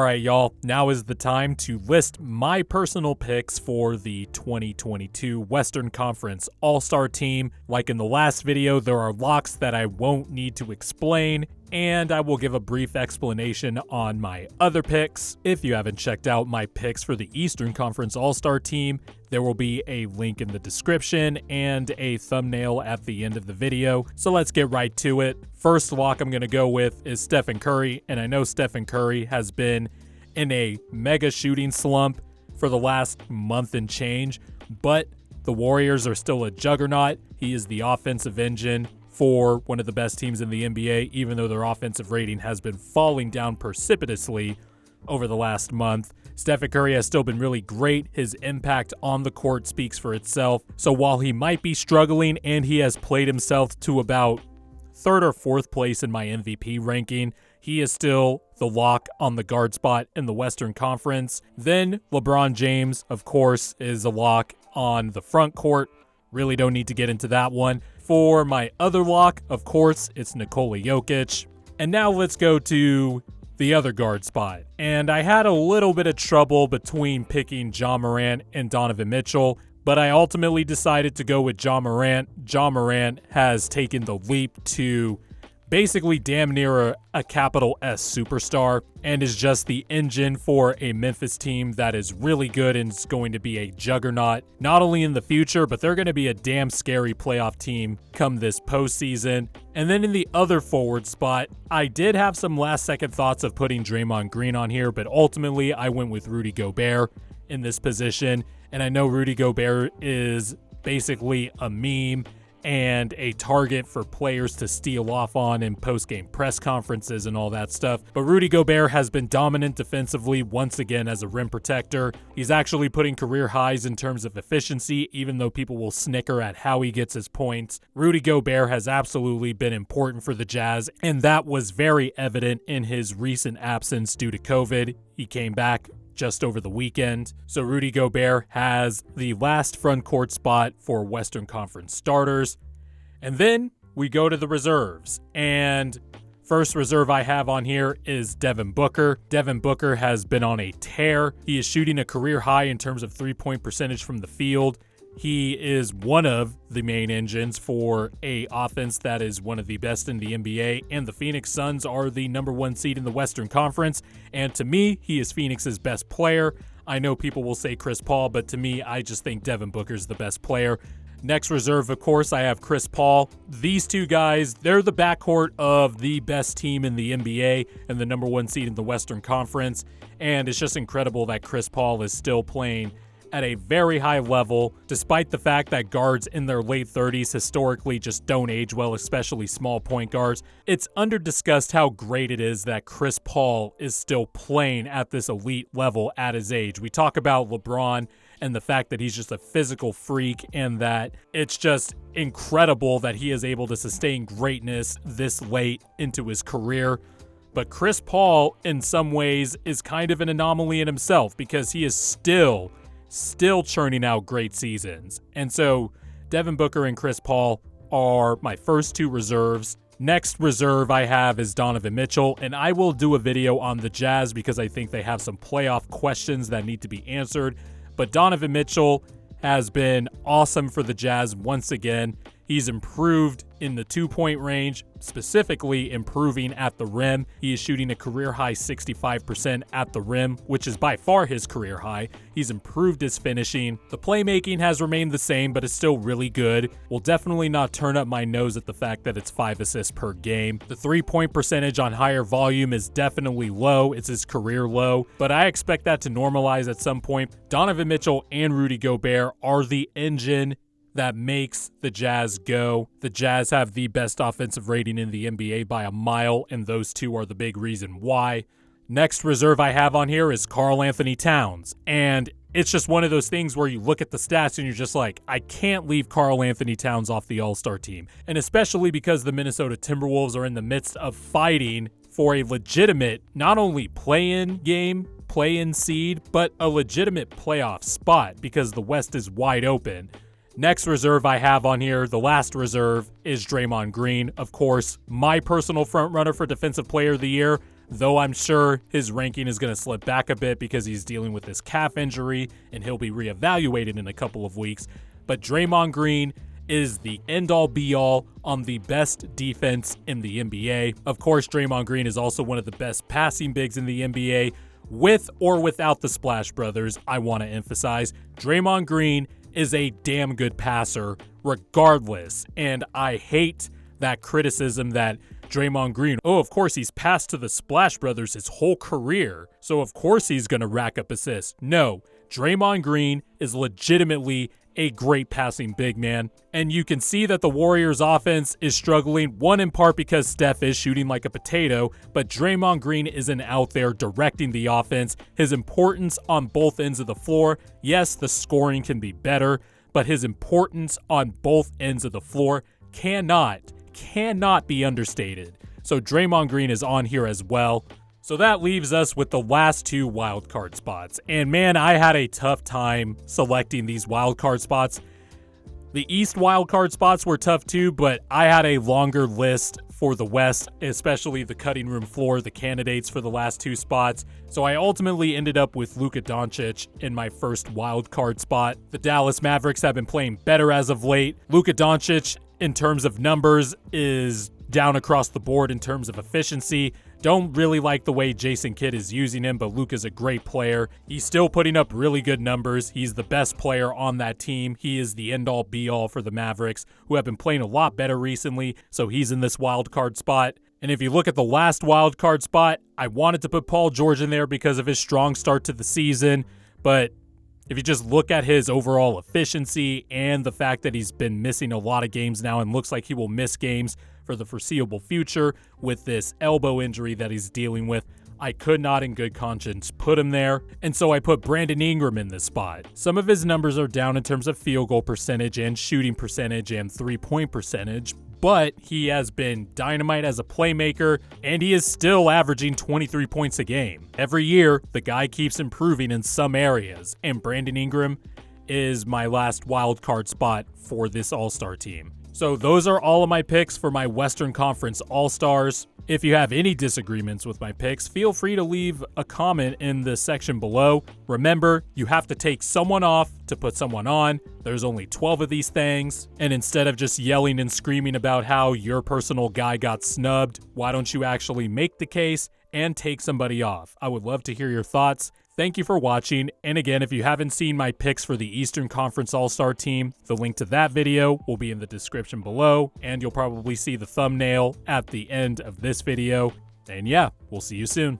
All right, y'all, now is the time to list my personal picks for the 2022 Western Conference All-Star Team. Like in the last video, there are locks that I won't need to explain, and I will give a brief explanation on my other picks. If you haven't checked out my picks for the Eastern Conference All-Star Team, there will be a link in the description and a thumbnail at the end of the video. So let's get right to it. First lock I'm going to go with is Stephen Curry, and I know Stephen Curry has been in a mega shooting slump for the last month and change, but the Warriors are still a juggernaut. He is the offensive engine for one of the best teams in the NBA, even though their offensive rating has been falling down precipitously over the last month. Stephen Curry has still been really great. His impact on the court speaks for itself. So while he might be struggling and he has played himself to about third or fourth place in my MVP ranking, he is still the lock on the guard spot in the Western Conference. Then LeBron James, of course, is a lock on the front court. Really don't need to get into that one. For my other lock, of course, it's Nikola Jokic. And now let's go to the other guard spot. And I had a little bit of trouble between picking Moran and Donovan Mitchell, but I ultimately decided to go with Moran. Moran has taken the leap to basically damn near a capital S superstar and is just the engine for a Memphis team that is really good and is going to be a juggernaut, not only in the future, but they're going to be a damn scary playoff team come this postseason. And then in the other forward spot, I did have some last second thoughts of putting Draymond Green on here, but ultimately I went with Rudy Gobert in this position. And I know Rudy Gobert is basically a meme and a target for players to steal off on in post-game press conferences and all that stuff. But Rudy Gobert has been dominant defensively once again as a rim protector. He's actually putting career highs in terms of efficiency, even though people will snicker at how he gets his points. Rudy Gobert has absolutely been important for the Jazz, and that was very evident in his recent absence due to COVID. He came back just over the weekend. So Rudy Gobert has the last front court spot for Western Conference starters. And then we go to the reserves. And first reserve I have on here is Devin Booker. Devin Booker has been on a tear. He is shooting a career high in terms of three-point percentage from the field. He is one of the main engines for a offense that is one of the best in the NBA, and the Phoenix Suns are the number one seed in the Western Conference, and to me, he is Phoenix's best player. I know people will say Chris Paul, but to me, I just think Devin Booker's the best player. Next reserve, of course, I have Chris Paul. These two guys, they're the backcourt of the best team in the NBA and the number one seed in the Western Conference, and it's just incredible that Chris Paul is still playing at a very high level, despite the fact that guards in their late 30s historically just don't age well, especially small point guards. It's under-discussed how great it is that Chris Paul is still playing at this elite level at his age. We talk about LeBron and the fact that he's just a physical freak, and that it's just incredible that he is able to sustain greatness this late into his career. But Chris Paul, in some ways, is kind of an anomaly in himself because he is still churning out great seasons. And so Devin Booker and Chris Paul are my first two reserves. Next reserve I have is Donovan Mitchell, and I will do a video on the Jazz because I think they have some playoff questions that need to be answered. But Donovan Mitchell has been awesome for the Jazz once again. He's improved in the two-point range, specifically improving at the rim. He is shooting a career-high 65% at the rim, which is by far his career high. He's improved his finishing. The playmaking has remained the same, but it's still really good. Will definitely not turn up my nose at the fact that it's 5 assists per game. The three-point percentage on higher volume is definitely low. It's his career low, but I expect that to normalize at some point. Donovan Mitchell and Rudy Gobert are the engine that makes the Jazz go. The Jazz have the best offensive rating in the NBA by a mile, and those two are the big reason why. Next reserve I have on here is Karl Anthony Towns, and it's just one of those things where you look at the stats and you're just like, I can't leave Karl Anthony Towns off the All-Star team, and especially because the Minnesota Timberwolves are in the midst of fighting for a legitimate, not only play-in game, play-in seed, but a legitimate playoff spot because the West is wide open. Next reserve I have on here, the last reserve, is Draymond Green. Of course, my personal frontrunner for Defensive Player of the Year, though I'm sure his ranking is going to slip back a bit because he's dealing with this calf injury and he'll be reevaluated in a couple of weeks. But Draymond Green is the end-all be-all on the best defense in the NBA. Of course, Draymond Green is also one of the best passing bigs in the NBA, with or without the Splash Brothers. I want to emphasize, Draymond Green is a damn good passer regardless, and I hate that criticism that Draymond Green, oh, of course he's passed to the Splash Brothers his whole career, so of course he's going to rack up assists. No, Draymond Green is legitimately a great passing big man. And you can see that the Warriors offense is struggling, one in part because Steph is shooting like a potato, but Draymond Green isn't out there directing the offense. His importance on both ends of the floor, yes, the scoring can be better, but his importance on both ends of the floor cannot be understated. So Draymond Green is on here as well. So that leaves us with the last two wildcard spots. And man, I had a tough time selecting these wildcard spots. The East wildcard spots were tough too, but I had a longer list for the West, especially the cutting room floor, the candidates for the last two spots. So I ultimately ended up with Luka Doncic in my first wildcard spot. The Dallas Mavericks have been playing better as of late. Luka Doncic, in terms of numbers, is down across the board in terms of efficiency. Don't really like the way Jason Kidd is using him, but Luka's a great player. He's still putting up really good numbers. He's the best player on that team. He is the end-all be-all for the Mavericks, who have been playing a lot better recently, so he's in this wild card spot. And if you look at the last wild card spot, I wanted to put Paul George in there because of his strong start to the season, but if you just look at his overall efficiency and the fact that he's been missing a lot of games now and looks like he will miss games for the foreseeable future with this elbow injury that he's dealing with, I could not in good conscience put him there, and so I put Brandon Ingram in this spot. Some of his numbers are down in terms of field goal percentage and shooting percentage and three-point percentage, but he has been dynamite as a playmaker, and he is still averaging 23 points a game. Every year, the guy keeps improving in some areas, and Brandon Ingram is my last wild card spot for this All-Star team. So those are all of my picks for my Western Conference All-Stars. If you have any disagreements with my picks, feel free to leave a comment in the section below. Remember, you have to take someone off to put someone on. There's only 12 of these things. And instead of just yelling and screaming about how your personal guy got snubbed, why don't you actually make the case and take somebody off? I would love to hear your thoughts. Thank you for watching, and again, if you haven't seen my picks for the Eastern Conference All-Star team, the link to that video will be in the description below, and you'll probably see the thumbnail at the end of this video. And yeah, we'll see you soon.